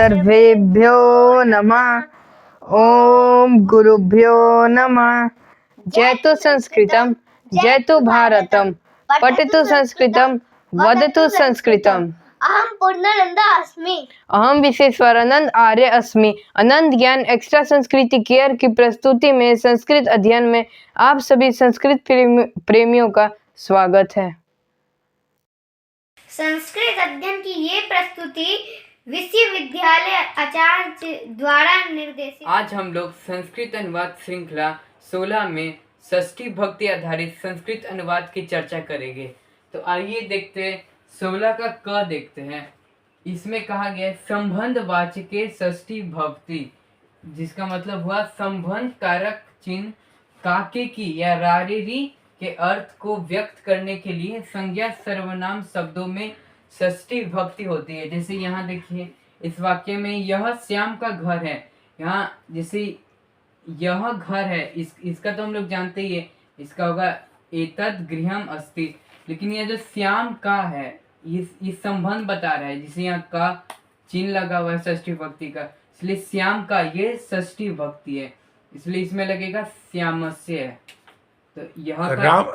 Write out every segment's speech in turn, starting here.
सर्वेभ्यो नमः। ओम गुरुभ्यो नमः। जयतु संस्कृतम जयतु भारतम पठतु संस्कृतम वदतु संस्कृतम। अहम पूर्णानंदा अस्मि। अहम विश्वेश्वरानंद आर्य अस्मि। अनंत ज्ञान एक्स्ट्रा संस्कृति केयर की प्रस्तुति में संस्कृत अध्ययन में आप सभी संस्कृत प्रेमियों का स्वागत है। संस्कृत अध्ययन की ये प्रस्तुति विश्वविद्यालय आचार्य द्वारा निर्देशित। आज हम लोग संस्कृत अनुवाद श्रृंखला 16 में षष्ठी भक्ति आधारित संस्कृत अनुवाद की चर्चा करेंगे। तो आइए देखते हैं 16 का क देखते हैं। इसमें कहा गया संबंध वाचके षष्ठी भक्ति, जिसका मतलब हुआ संबंध कारक चिन्ह काके की या रारेरी के अर्थ को व्यक्त करने के लिए संज्ञा सर्वनाम शब्दों में षष्ठी भक्ति होती है। जैसे यहाँ देखिए इस वाक्य में यह श्याम का घर है, यहाँ जैसे यह घर है, इसका तो हम लोग जानते ही है, इसका होगा एतत् गृहम अस्ति, लेकिन यह जो श्याम का है इस संबंध बता रहा है, जिसे यहाँ का चिन्ह लगा हुआ है षष्ठी भक्ति का, इसलिए श्याम का ये षष्ठी भक्ति है, इसलिए इसमें लगेगा श्यामस्य है। तो यह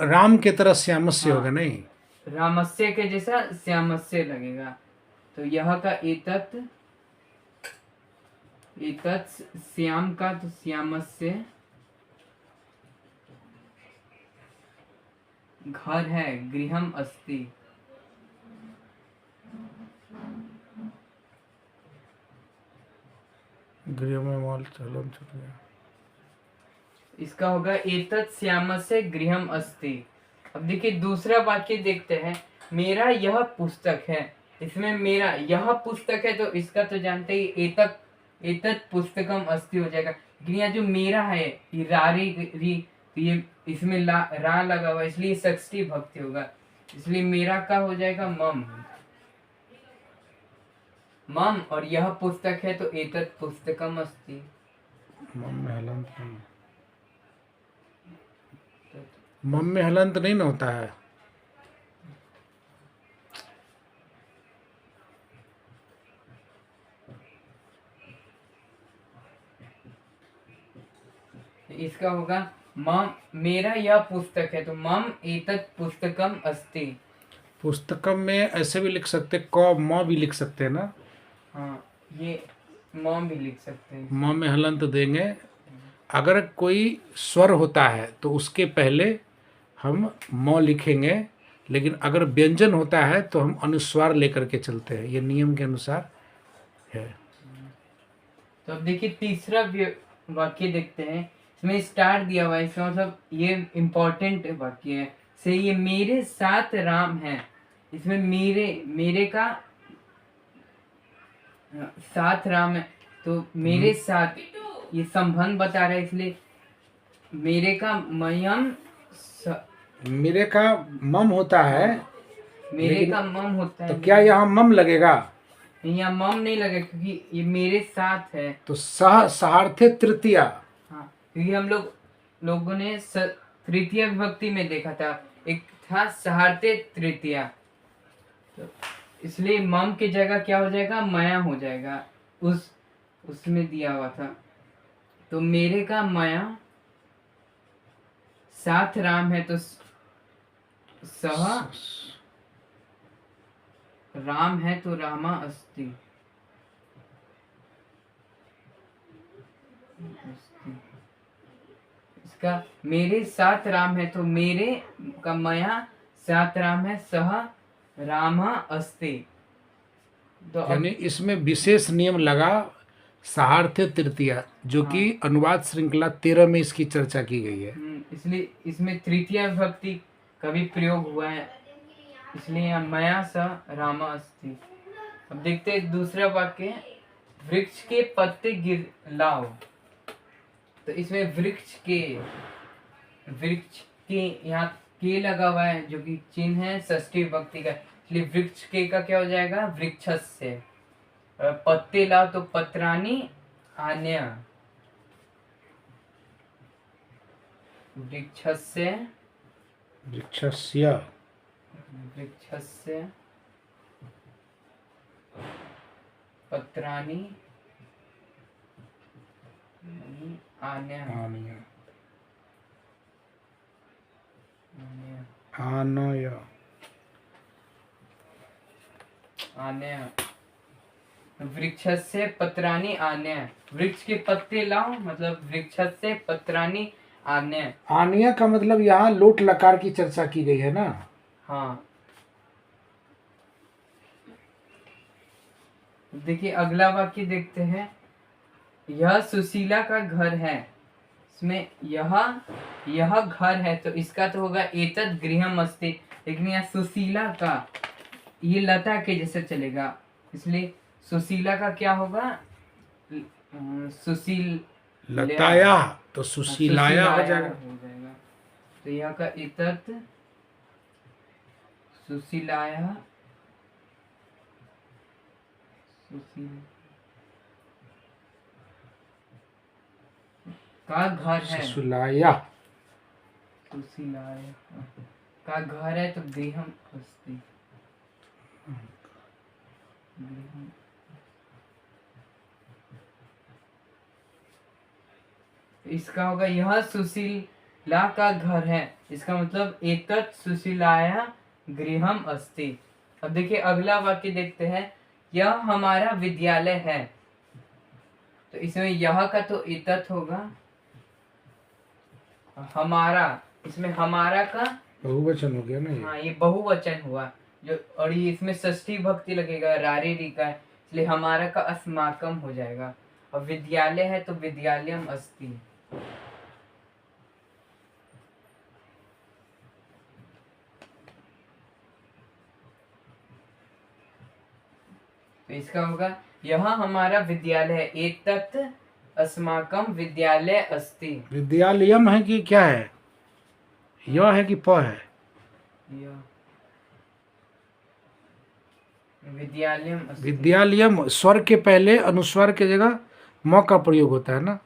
राम के तरह श्यामस्य होगा, नहीं रामस्य के जैसा श्यामस्य लगेगा। तो यह का एतत् श्याम का तो श्यामस्य घर है, गृहम अस्ति। गृह में मॉल चलन छूट गया, इसका होगा एतत् श्यामस्य गृहम अस्ति। अब देखिए दूसरा वाक्य देखते हैं, मेरा यह पुस्तक है। इसमें मेरा यह पुस्तक है तो इसका तो जानते ही एतत् पुस्तकम अस्ति हो जाएगा, लेकिन यहाँ जो मेरा है ये री तो ये इसमें रा लगा हुआ, इसलिए षष्ठी भक्ति होगा, इसलिए मेरा का हो जाएगा मम और यह पुस्तक है तो एतत् पुस्तकम अस्ति। मम में हलंत नहीं ना होता है। इसका होगा मम, मेरा यह पुस्तक है तो मम एतत् पुस्तकम अस्ति। पुस्तकम में ऐसे भी लिख सकते, क म भी लिख सकते हैं ना। हाँ, ये म भी लिख सकते हैं, म में हलंत देंगे। अगर कोई स्वर होता है तो उसके पहले हम म लिखेंगे, लेकिन अगर व्यंजन होता है तो हम अनुस्वार लेकर के चलते हैं, ये नियम के अनुसार है। तो अब देखिए तीसरा वाक्य देखते हैं, इसमें स्टार दिया हुआ है, इसका मतलब ये इम्पोर्टेंट वाक्य है। से ये मेरे साथ राम है, इसमें मेरे का साथ राम है, तो मेरे साथ ये संबंध बता रहा है, इसलिए मेरे का मेरे का मम होता है, मेरे का मम होता है, तो क्या यहाँ मम लगेगा? यहाँ मम नहीं लगेगा क्योंकि ये मेरे साथ है। तो सहार्थे तृतीया। हाँ, क्योंकि हम लोगों ने तृतीया विभक्ति में देखा था, एक था सहार्थे तृतीया, तो इसलिए मम की जगह क्या हो जाएगा, मया हो जाएगा, उसमें दिया हुआ था। तो मेरे का मया साथ राम है तो सह राम है तो रामा अस्ति। इसका मेरे साथ राम है तो मेरे का मया साथ राम है, सह रामा अस्ति। तो यानी इसमें विशेष नियम लगा सहार्थे तृतीया, जो कि अनुवाद श्रृंखला 13 में इसकी चर्चा की गई है। इसलिए इसमें तृतीया विभक्ति का भी प्रयोग हुआ है, इसलिए यहाँ मया स रामा अस्ति। अब देखते हैं दूसरा वाक्य, वृक्ष के पत्ते गिर लाओ। तो इसमें वृक्ष के यहाँ के लगा हुआ है, जो कि चिन्ह है षष्ठी विभक्ति का, इसलिए वृक्ष के का क्या हो जाएगा, वृक्षस्य। पत्ते लाओ तो पत्राणी आन्य, वृक्षस्य पत्राणि आन्य आनय आन्य आनय आन्य वृक्षस्य पत्राणि आन्य, वृक्ष के पत्ते लाओ, मतलब वृक्षस्य पत्राणि आन्य। आनय का मतलब यहाँ लोट लकार की चर्चा की गई है ना। हाँ, देखिए अगला वाक्य देखते हैं। यह सुशीला का घर है, इसमें यह घर है तो इसका तो होगा एतत् गृहम् अस्ति, लेकिन यहाँ सुशीला का ये लता के जैसे चलेगा, इसलिए सुशीला का क्या होगा? सुशील लताया तो सुशीलाया हो जाएगा। तो यहाँ का एतत् सुशीलाया, सुशील का घर है, सुशीलाया सुशीलाया का घर है तो गृहम् अस्ति। गृहम् इसका होगा यह सुशीला का घर है, इसका मतलब एतत् सुशीलाया गृहम् अस्ति। अब देखिए अगला वाक्य देखते हैं। यह हमारा विद्यालय है, तो इसमें यह का तो एतत् होगा, हमारा, इसमें हमारा का बहुवचन हो गया ना ये। हाँ ये बहुवचन हुआ जो, और ये इसमें षष्ठी भक्ति लगेगा, रारेरी का, इसलिए हमारा का अस्माकम हो जाएगा। और विद्यालय है तो विद्यालयम अस्ति। तो इसका होगा यह हमारा विद्यालय है, एतत् अस्माकं विद्यालय अस्ति। विद्यालयम है कि क्या है? य है कि प है? यह विद्यालयम अस्ति। विद्यालयम स्वर के पहले अनुस्वार के जगह म का प्रयोग होता है ना।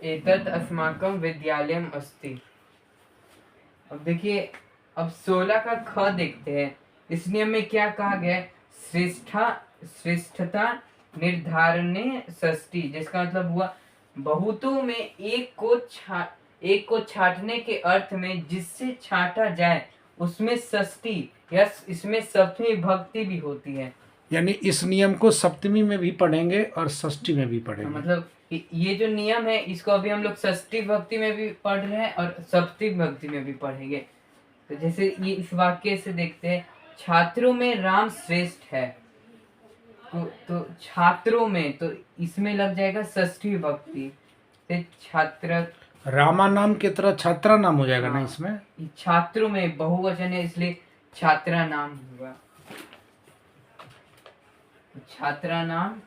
एतत् अस्माकं विद्यालयम अस्ति। अब देखिए अब 16 का ख देखते हैं। इस नियम में क्या कहा गया है? श्रेष्ठता निर्धारणे षष्ठी, जिसका मतलब हुआ बहुतों में एक को छांटने के अर्थ में जिससे छांटा जाए उसमें षष्ठी या इसमें सप्तमी भक्ति भी होती है। यानी इस नियम को सप्तमी में भी पढ़ेंगे और षष्ठी में भी पढ़ेंगे। मतलब ये जो नियम है इसको अभी हम लोग षष्ठी भक्ति में भी पढ़ रहे हैं और सप्तमी भक्ति में भी पढ़ेंगे। तो जैसे ये इस वाक्य से देखते हैं, छात्रों में राम श्रेष्ठ है, तो छात्रों में तो इसमें लग जाएगा षष्ठी भक्ति से छात्र। रामा नाम की तरह छात्रा नाम हो जाएगा ना हाँ। इसमें। छात्रों में बहुवचन है इसलिए छात्रा नाम होगा। छात्रा नाम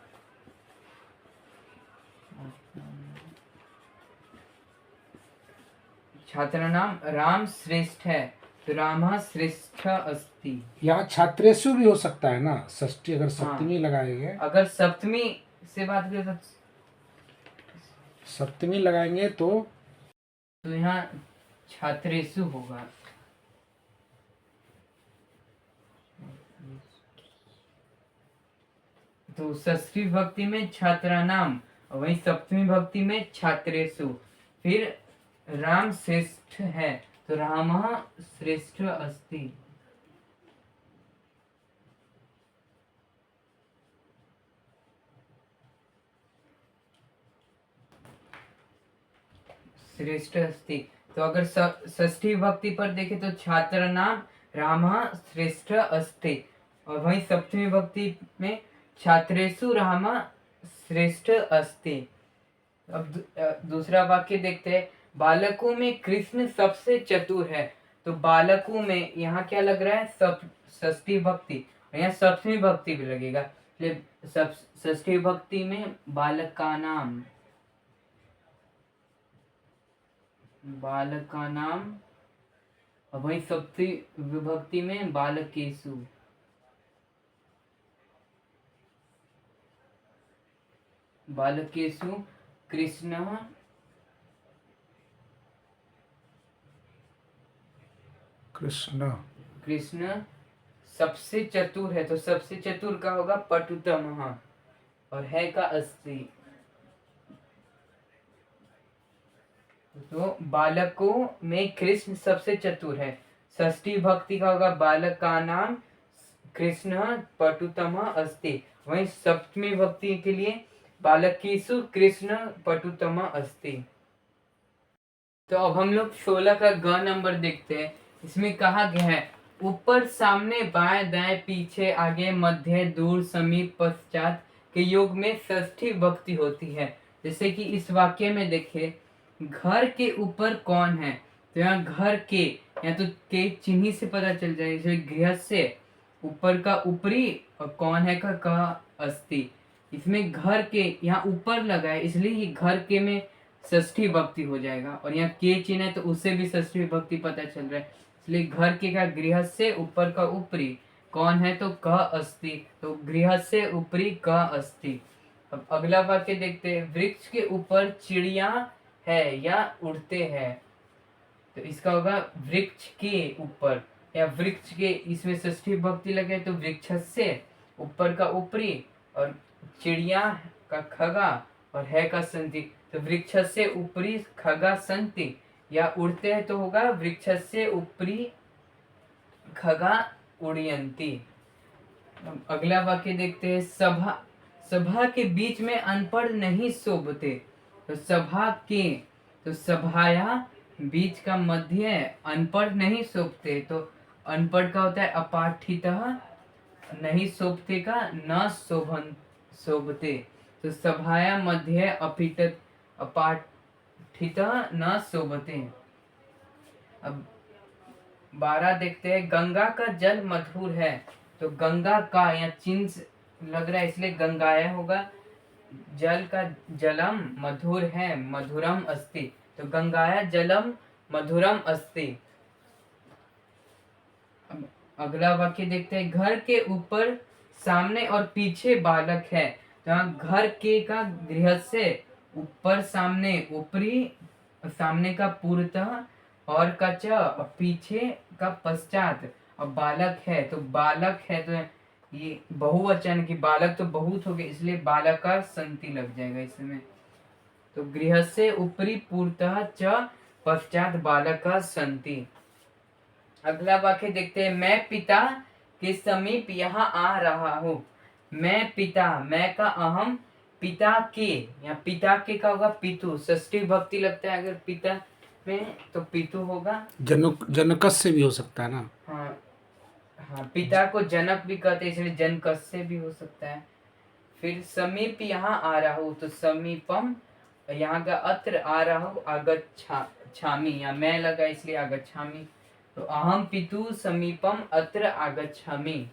छात्रा नाम राम श्रेष्ठ है, तो राम श्रेष्ठ अस्ति। यहाँ छात्रेषु भी हो सकता है ना, षष्ठी अगर सप्तमी लगाएंगे। अगर सप्तमी से बात करें तो सप्तमी लगाएंगे तो यहाँ छात्रेषु होगा। तो षष्ठी भक्ति में छात्रा नाम और वही सप्तमी भक्ति में छात्रेषु। फिर राम श्रेष्ठ है तो राम श्रेष्ठ अस्ति। श्रेष्ठ अस्ति। तो अगर षष्ठी भक्ति पर देखे तो छात्र नाम राम श्रेष्ठ अस्ति, और वहीं सप्तमी भक्ति में छात्रेषु राम श्रेष्ठ अस्ति। अब दूसरा वाक्य देखते हैं। बालकों में कृष्ण सबसे चतुर है, तो बालकों में यहाँ क्या लग रहा है? षष्ठी भक्ति, यहाँ सप्तमी भक्ति भी लगेगा। षष्ठी भक्ति में बालक का नाम और वही सप्तमी विभक्ति में बालकेषु। बालकेषु कृष्ण कृष्ण कृष्ण सबसे चतुर है, तो सबसे चतुर का होगा पटुतम, और है का अस्ति। तो बालकों में कृष्ण सबसे चतुर है। षष्ठी भक्ति का होगा बालक का नाम कृष्ण पटुतम अस्ति। वहीं सप्तमी भक्ति के लिए बालकेषु कृष्ण पटुतम अस्ति। तो अब हम लोग 16 का ग नंबर देखते हैं। इसमें कहा गया है ऊपर, सामने, बाएं, दाएं, पीछे, आगे, मध्य, दूर, समीप, पश्चात के योग में षष्ठी भक्ति होती है। जैसे कि इस वाक्य में देखिए, घर के ऊपर कौन है, तो यहाँ घर के, या तो के चिन्ह से पता चल जाए, जैसे गृह से ऊपर का ऊपरी, और कौन है का अस्ति। इसमें घर के यहाँ ऊपर लगा है, इसलिए ये घर के में षष्ठी भक्ति हो जाएगा, और यहाँ के चिन्ह है तो उससे भी षष्ठी भक्ति पता चल रहा है, इसलिए घर के का गृह से ऊपर का ऊपरी, कौन है तो क अस्ति, तो गृह से ऊपरी क अस्ति। अब अगला वाक्य देखते हैं, वृक्ष के ऊपर चिड़िया है या उड़ते हैं, तो इसका होगा वृक्ष के ऊपर या वृक्ष के, इसमें षष्ठी भक्ति लगे तो वृक्ष से ऊपर का ऊपरी, और चिड़िया का खगा, और है का संति, तो वृक्ष से ऊपरी खगा संति, या उड़ते हैं तो होगा वृक्ष से ऊपरी खगा उड़यंती। अगला वाक्य देखते हैं, सभा के बीच में अनपढ़ नहीं शोभते, तो सभा के, तो सभाया बीच का मध्य, अनपढ़ नहीं शोभते, तो अनपढ़ का होता है अपाठितः, नहीं शोभते का न शोभते, तो सभाया मध्य अपाठितः न शोभते। अब 12 देखते हैं, गंगा का जल मधुर है, तो गंगा का या चिन्ह लग रहा है इसलिए गंगाया होगा, जल का जलम मधुर है, मधुरम अस्ति, तो गंगाया जलम मधुरम अस्ति। अगला वाक्य देखते हैं, घर के ऊपर, सामने और पीछे बालक है, तो यहाँ घर के का गृह से ऊपर, सामने ऊपरी, सामने का पूर्वतः, और का च, और पीछे का पश्चात, और बालक है, तो बालक है तो ये बहुवचन की, बालक तो बहुत हो गए इसलिए बालक का संति लग जाएगा इसमें, तो गृह से ऊपरी पूर्वतः च पश्चात बालक का संति। अगला वाक्य देखते हैं, मैं पिता के समीप यहाँ आ रहा हूँ, मैं पिता, मैं का अहम, पिता के, या पिता के का होगा पितु, षष्ठी भक्ति लगता है अगर पिता में तो पितु होगा, जनकस से भी हो सकता है ना। हाँ, पिता को जनक भी कहते हैं इसलिए जनकस से भी हो सकता है। फिर समीप यहाँ आ रहा हूँ, तो समीपम, यहाँ का अत्र आ रहा हूँ आगच्छामि, या मैं लगा इसलिए आगच्छामि, तो अहम पितु समीपम अत्र आगच्छामि।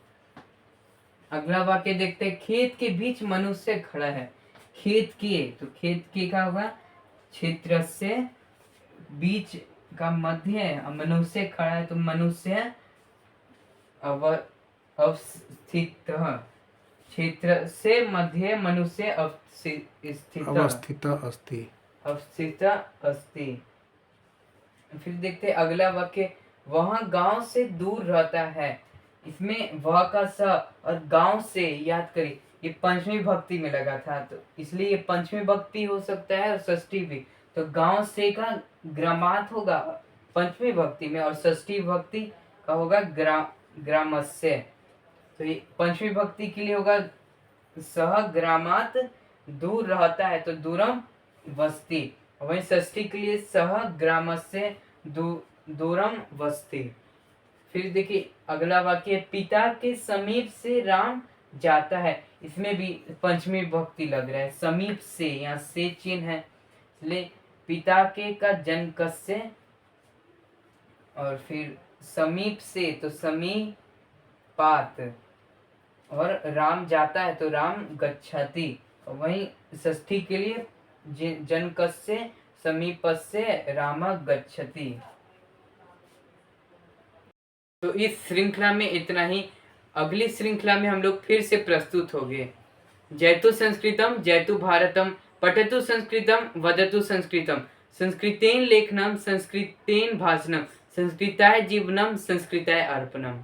अगला वाक्य देखते हैं, खेत के बीच मनुष्य खड़ा है, खेत के, तो खेत के का होगा क्षेत्र से बीच का मध्य, मनुष्य खड़ा है, तो मनुष्य अवस्थित, क्षेत्र से मध्य मनुष्य अवस्थित अस्ति। फिर देखते हैं अगला वाक्य, वह गांव से दूर रहता है, इसमें वह का स और गांव से, याद करिए ये पंचमी भक्ति में लगा था, तो इसलिए ये पंचमी भक्ति हो सकता है और षष्ठी भी, तो गांव से का ग्रामात होगा पंचमी भक्ति में, और षष्ठी भक्ति का होगा ग्रामस्य, तो ये पंचमी भक्ति के लिए होगा सह ग्रामात दूर रहता है, तो दूरम वस्ती, वहीं षष्ठी के लिए सह ग्रामस्य दूरम वस्ती। फिर देखिए अगला वाक्य, पिता के समीप से राम जाता है, इसमें भी पंचमी भक्ति लग रहा है, समीप से, यहाँ से चिन्ह है इसलिए पिता के का जनकस्य, और फिर समीप से तो समीपात, और राम जाता है तो राम गच्छति, वहीं षष्ठी के लिए जनकस्य समीपस्य राम गच्छति। तो इस श्रृंखला में इतना ही। अगली श्रृंखला में हम लोग फिर से प्रस्तुत हो गए। जयतु संस्कृतम जयतु भारतम, पठतु संस्कृतम वदतु संस्कृतम, संस्कृतेन लेखनम संस्कृतेन भाषणम, संस्कृताय जीवनम संस्कृताय अर्पणम।